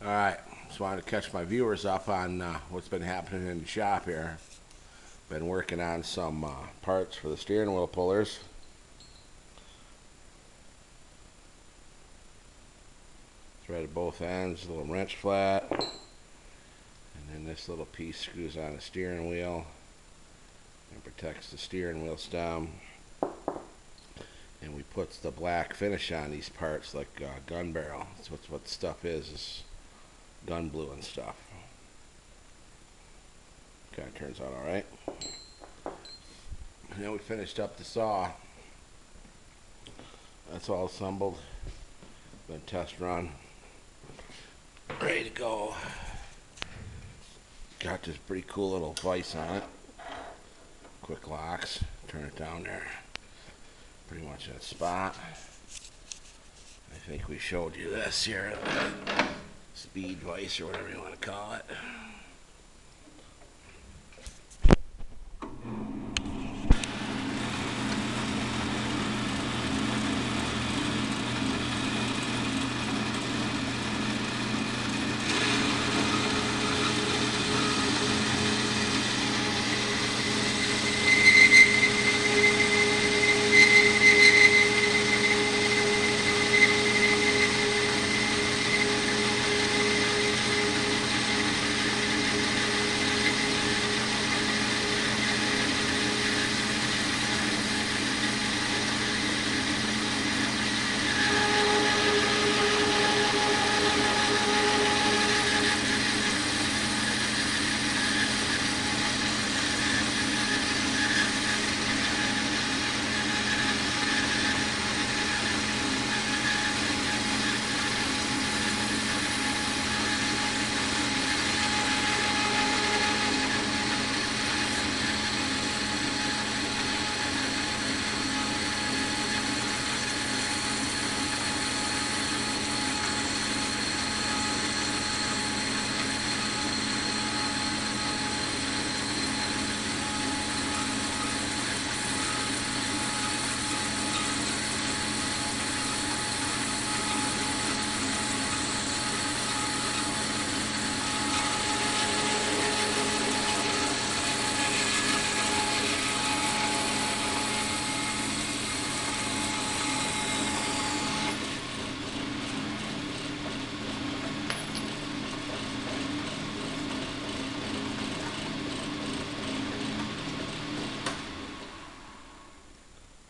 Alright, just wanted to catch my viewers up on what's been happening in the shop here. Been working on some parts for the steering wheel pullers. Threaded both ends, a little wrench flat. And then this little piece screws on the steering wheel and protects the steering wheel stem. And we put the black finish on these parts like gun barrel. That's what the stuff is gun blue and stuff. Kind of turns out alright. And then we finished up the saw. That's all assembled. Been test run. Ready to go. Got this pretty cool little vise on it. Quick locks. Turn it down there. Pretty much that spot. I think we showed you this here. Speed vise or whatever you want to call it.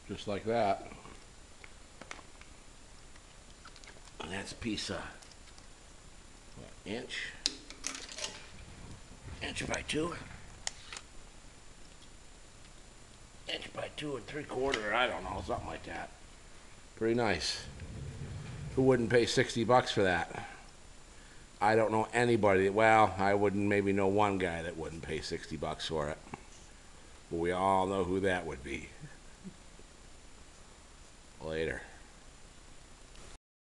Just like that. And that's a piece of inch by 2. Inch by 2 3/4, I don't know, something like that. Pretty nice. Who wouldn't pay $60 for that? I don't know anybody. Well, I wouldn't maybe know one guy that wouldn't pay $60 for it. But we all know who that would be. Later.